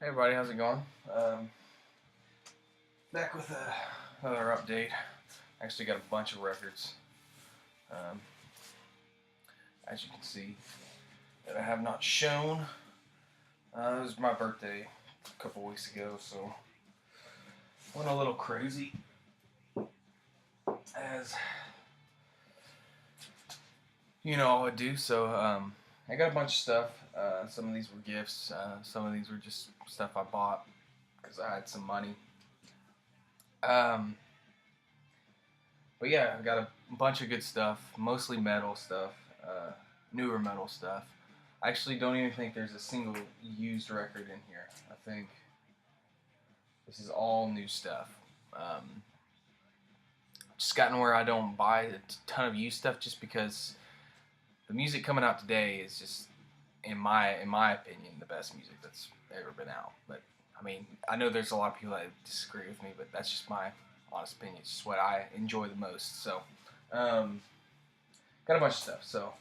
Hey everybody, how's it going? Back with another update. Actually got a bunch of records, um, as you can see, that I have not shown. It was my birthday a couple weeks ago, so went a little crazy, as you know I would do. So I got a bunch of stuff. Some of these were gifts. Some of these were just stuff I bought because I had some money. Um, but yeah, I got a bunch of good stuff, mostly metal stuff, newer metal stuff. I actually don't even think there's a single used record in here. I think this is all new stuff. Just gotten where I don't buy a ton of used stuff just because the music coming out today is just, in my opinion, the best music that's ever been out. But I mean, I know there's a lot of people that disagree with me, but that's just my honest opinion. It's just what I enjoy the most. So, got a bunch of stuff. So,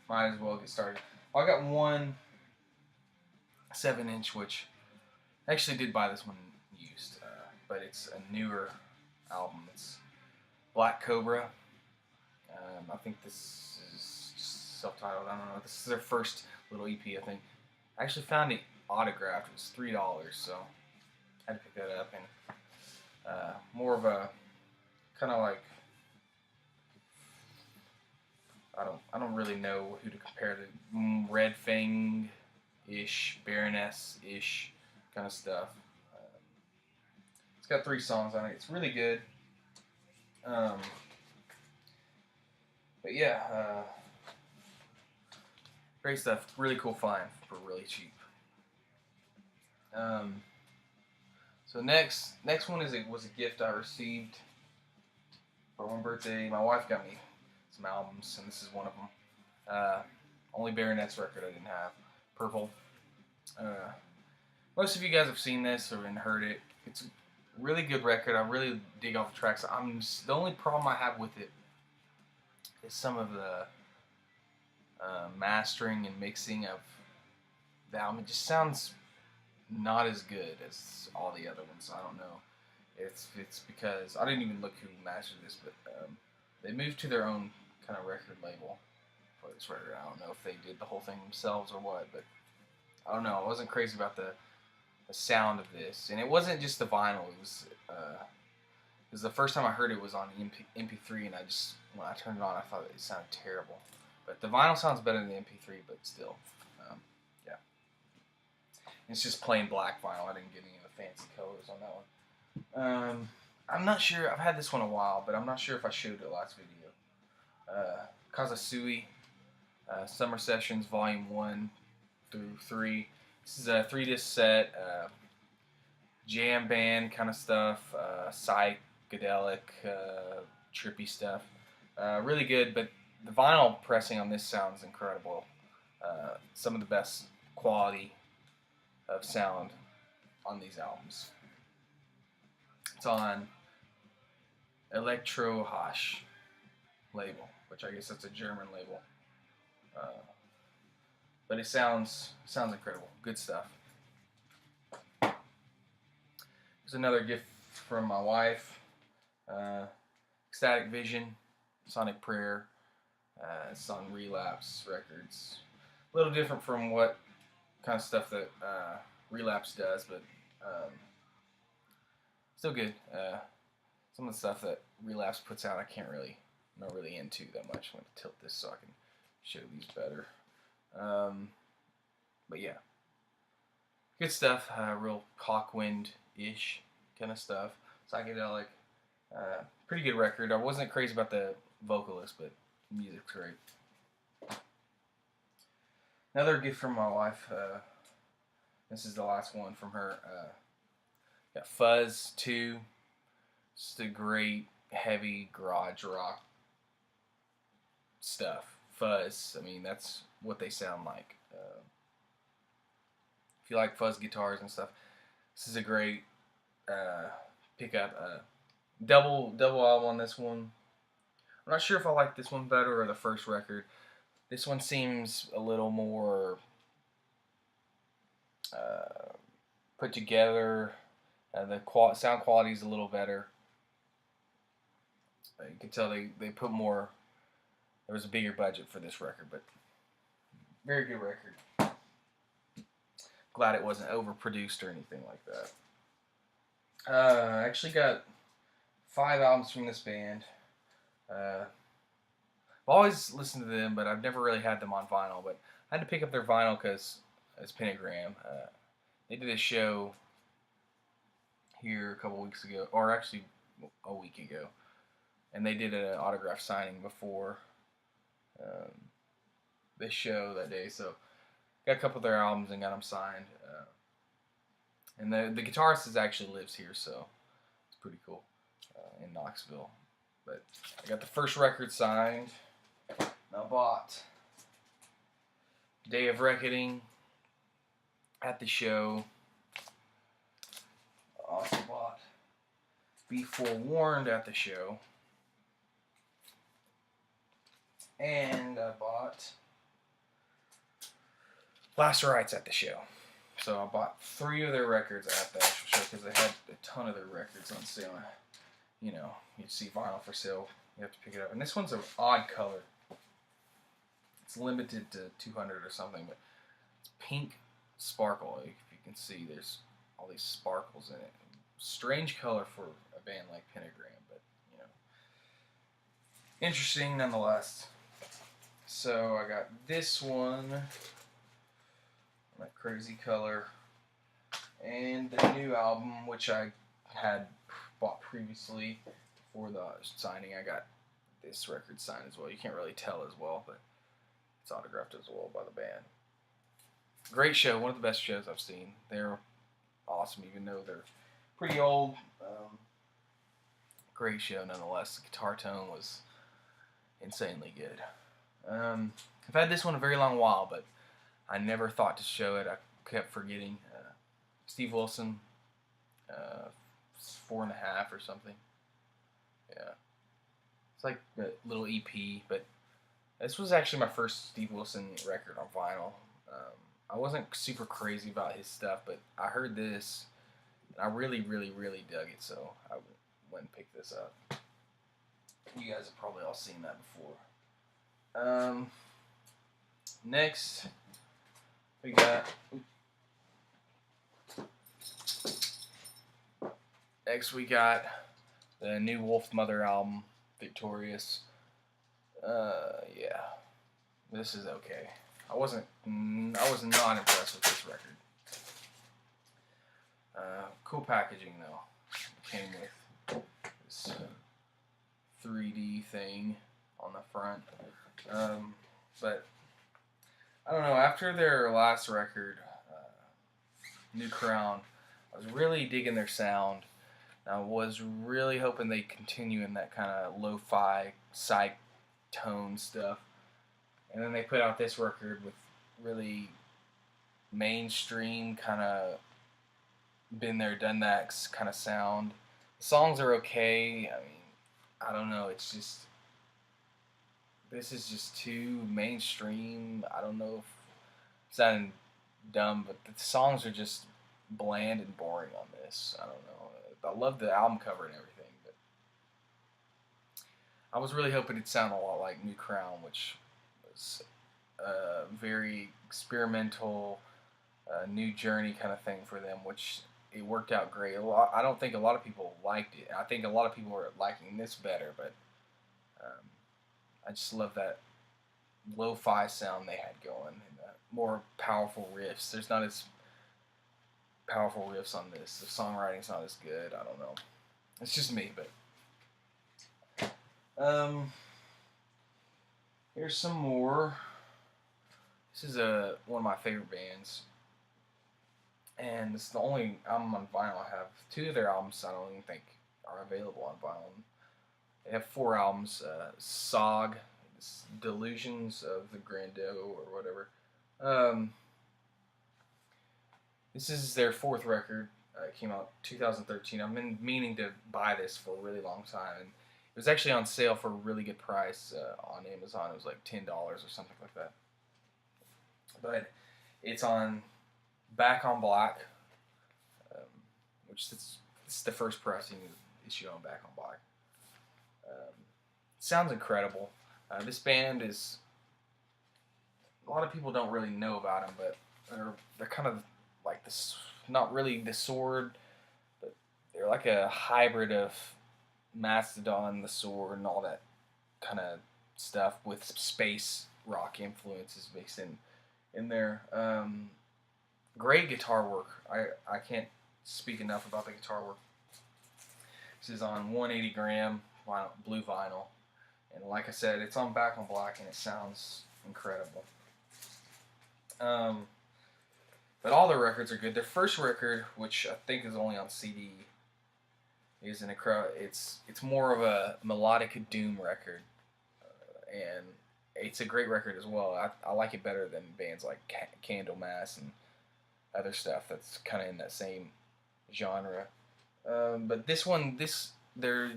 might as well get started. Well, I got one 7-inch, which I actually did buy this one used, but it's a newer album. It's Black Cobra. I think this is just self-titled. I don't know. This is their first little EP, I think. I actually found it autographed. It was $3, so I had to pick that up. And more of a kind of like, I don't really know who to compare the Red Fang-ish, Baroness-ish kind of stuff. It's got 3 songs on it. It's really good. But yeah, great stuff. Really cool find for really cheap. So next one was a gift I received for my birthday. My wife got me some albums, and this is one of them. Only Baroness record I didn't have. Purple. Most of you guys have seen this or heard it. It's a really good record. I really dig off the tracks. The only problem I have with it is some of the mastering and mixing of the album. It just sounds not as good as all the other ones. I don't know. It's because I didn't even look who mastered this, but they moved to their own kind of record label for this record. I don't know if they did the whole thing themselves or what, but I don't know. I wasn't crazy about the sound of this, and it wasn't just the vinyl. It was the first time I heard it was on MP3, and when I turned it on, I thought it sounded terrible. But the vinyl sounds better than the MP3, but still, yeah. It's just plain black vinyl. I didn't get any of the fancy colors on that one. I'm not sure. I've had this one a while, but I'm not sure if I showed it last video. Kazasui, Summer Sessions, Volume 1 through 3. This is a 3-disc set, jam band kind of stuff, psychedelic, trippy stuff. Really good, but the vinyl pressing on this sounds incredible. Some of the best quality of sound on these albums. It's on Electro Hash label, which I guess that's a German label. But it sounds incredible. Good stuff. Here's another gift from my wife. Ecstatic Vision, Sonic Prayer. It's on Relapse Records. A little different from what kind of stuff that Relapse does, but still good. Some of the stuff that Relapse puts out, I'm not really into that much. I'm going to tilt this so I can show these better. But yeah, good stuff. Real Hawkwind-ish kind of stuff. Psychedelic. Pretty good record. I wasn't crazy about the vocalist, but the music's great. Another gift from my wife. This is the last one from her. Got Fuzz 2. Just a great heavy garage rock stuff. Fuzz. I mean, that's what they sound like. If you like fuzz guitars and stuff, this is a great pickup. Double album on this one. I'm not sure if I like this one better or the first record. This one seems a little more put together. The sound quality is a little better. You can tell they put more. There was a bigger budget for this record, but very good record. Glad it wasn't overproduced or anything like that. I actually got 5 albums from this band. I've always listened to them, but I've never really had them on vinyl. But I had to pick up their vinyl because it's Pentagram. They did a show here a couple weeks ago, or actually a week ago, and they did an autograph signing before this show that day. So got a couple of their albums and got them signed. And the guitarist actually lives here, so it's pretty cool in Knoxville. But I got the first record signed. I bought Day of Reckoning at the show. I also bought Be Forewarned at the show. And I bought Last Rites at the show. So I bought 3 of their records at the actual show because they had a ton of their records on sale. You know, you'd see vinyl for sale, you have to pick it up. And this one's an odd color. It's limited to 200 or something, but it's pink sparkle. If you can see, there's all these sparkles in it. Strange color for a band like Pentagram, but you know, interesting nonetheless. So I got this one, that crazy color, and the new album, which I had bought previously for the signing. I got this record signed as well. You can't really tell as well, but it's autographed as well by the band. Great show, one of the best shows I've seen. They're awesome, even though they're pretty old. Great show nonetheless. The guitar tone was insanely good. I've had this one a very long while, but I never thought to show it. I kept forgetting. Steve Wilson, 4.5 or something. Yeah. It's like a little EP, but this was actually my first Steve Wilson record on vinyl. I wasn't super crazy about his stuff, but I heard this, and I really, really, really dug it, so I went and picked this up. You guys have probably all seen that before. Next, we got the new Wolf Mother album, Victorious. Yeah, this is okay. I was not impressed with this record. Cool packaging though. It came with this 3D thing on the front. But I don't know. After their last record, New Crown, I was really digging their sound. I was really hoping they'd continue in that kind of lo-fi, psych tone stuff. And then they put out this record with really mainstream kind of been there, done that kind of sound. The songs are okay. I mean, I don't know. It's just, this is just too mainstream. I don't know if it's sounding dumb, but the songs are just bland and boring on this. I don't know. I love the album cover and everything, but I was really hoping it'd sound a lot like New Crown, which was a very experimental, new journey kind of thing for them, which it worked out great. I don't think a lot of people liked it. I think a lot of people are liking this better, but I just love that lo-fi sound they had going, and more powerful riffs. There's not as powerful riffs on this. The songwriting's not as good. I don't know. It's just me, but here's some more. This is one of my favorite bands, and it's the only album on vinyl I have. 2 of their albums I don't even think are available on vinyl. They have 4 albums. SOG, Delusions of the Grando or whatever. This is their 4th record. It came out 2013. I've been meaning to buy this for a really long time, and it was actually on sale for a really good price on Amazon. It was like $10 or something like that. But it's on Back on Black. which this is the first pressing issue on Back on Black. Sounds incredible. This band is, a lot of people don't really know about them, but they're kind of like this, not really the Sword, but they're like a hybrid of Mastodon, the Sword, and all that kind of stuff with space rock influences mixed in there. Great guitar work. I can't speak enough about the guitar work. This is on 180 gram vinyl, blue vinyl, and like I said, it's on Back on Black, and it sounds incredible. But all their records are good. Their first record, which I think is only on CD, is it's more of a melodic doom record, and it's a great record as well. I like it better than bands like Candlemass and other stuff that's kind of in that same genre. But their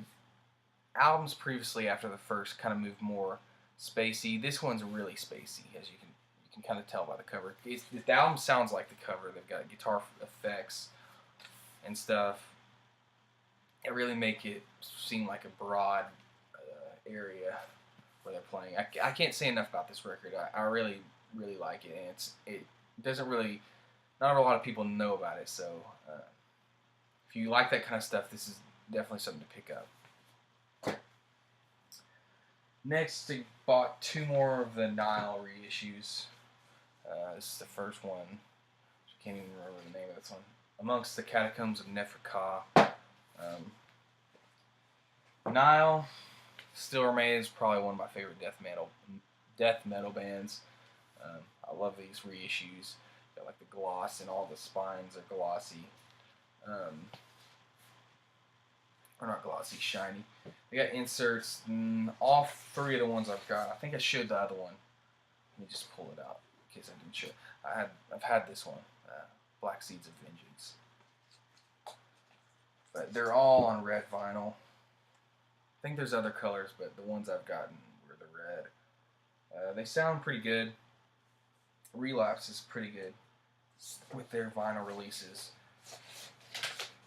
albums previously after the first kind of moved more spacey. This one's really spacey, as you can kind of tell by the cover. The album sounds like the cover. They've got guitar effects and stuff. It really make it seem like a broad area where they're playing. I can't say enough about this record. I really, really like it, and it doesn't really, not a lot of people know about it, so if you like that kind of stuff, this is definitely something to pick up. Next, I bought 2 more of the Nile reissues. This is the first one. I can't even remember the name of this one. Amongst the Catacombs of Neferka. Nile still remains probably one of my favorite death metal bands. I love these reissues. Got like the gloss, and all the spines are glossy. Or not glossy, shiny. They got inserts. All 3 of the ones I've got. I think I showed the other one. Let me just pull it out in case I didn't show. I've had this one, Black Seeds of Vengeance. But they're all on red vinyl. I think there's other colors, but the ones I've gotten were the red. They sound pretty good. Relapse is pretty good with their vinyl releases,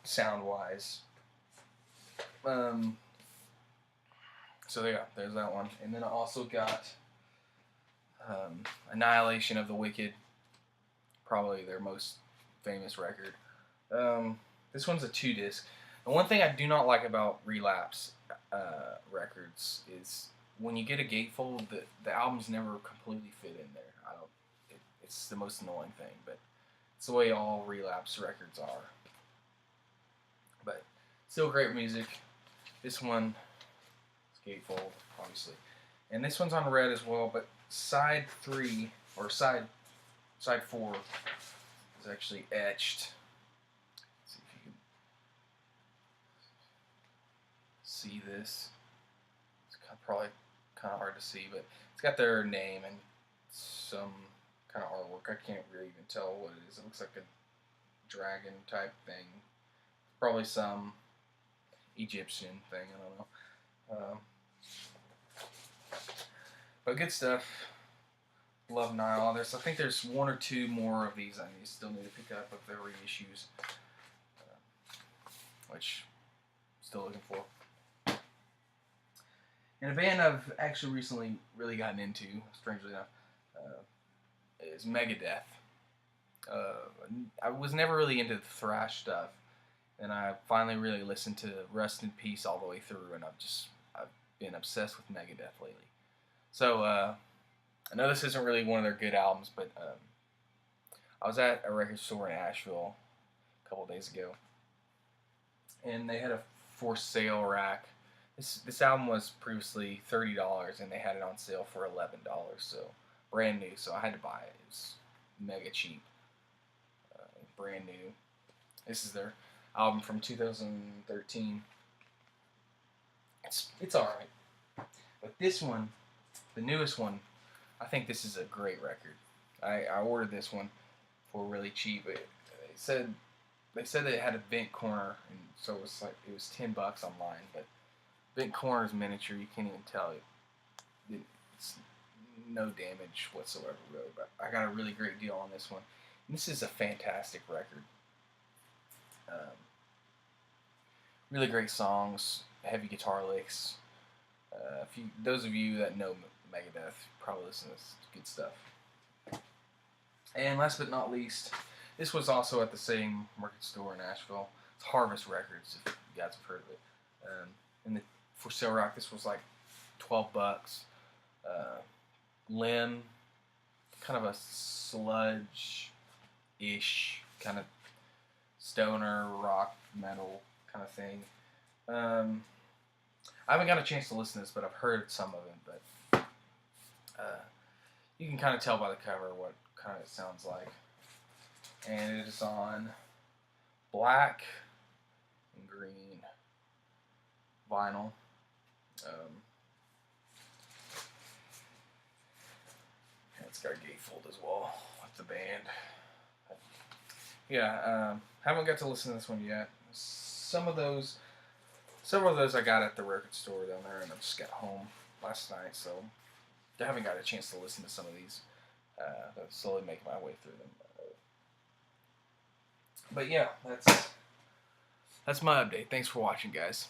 sound-wise. So yeah, there's that one. And then I also got Annihilation of the Wicked, probably their most famous record. This one's a 2-disc. And one thing I do not like about Relapse records is when you get a gatefold, the albums never completely fit in there. It's the most annoying thing, but it's the way all Relapse records are. But still great music. This one is gatefold, obviously, and this one's on red as well. But side 3 or side 4 is actually etched. Let's see if you can see this. It's probably kind of hard to see, but it's got their name and some kind of artwork. I can't really even tell what it is. It looks like a dragon type thing. Probably some Egyptian thing, I don't know. But good stuff. Love Nile. I think there's 1 or 2 more of these I still need to pick up of their reissues, which I'm still looking for. And a band I've actually recently really gotten into, strangely enough, is Megadeth. I was never really into the thrash stuff, and I finally really listened to Rust in Peace all the way through, and I've been obsessed with Megadeth lately. So I know this isn't really one of their good albums, but I was at a record store in Asheville a couple days ago, and they had a for sale rack. This album was previously $30, and they had it on sale for $11, so brand new. So I had to buy it. It was mega cheap, brand new. This is their album from 2013. It's all right, but this one, the newest one, I think this is a great record. I ordered this one for really cheap. They said that it had a bent corner, and so it was $10 online, but bent corner is miniature. You can't even tell it. It's no damage whatsoever, really. But I got a really great deal on this one. And this is a fantastic record. Really great songs, heavy guitar licks. Those of you that know Megadeth probably listen to this good stuff. And last but not least, this was also at the same record store in Nashville. It's Harvest Records, if you guys have heard of it. And for sale rack, this was like $12. Lynn, kind of a sludge-ish kind of stoner rock metal kind of thing. I haven't got a chance to listen to this, but I've heard some of it. But you can kind of tell by the cover what kind of it sounds like. And it is on black and green vinyl. It's got a gatefold as well with the band. Yeah, haven't got to listen to this one yet. Several of those I got at the record store down there, and I just got home last night, so I haven't got a chance to listen to some of these. I'll slowly make my way through them. But yeah, that's my update. Thanks for watching, guys.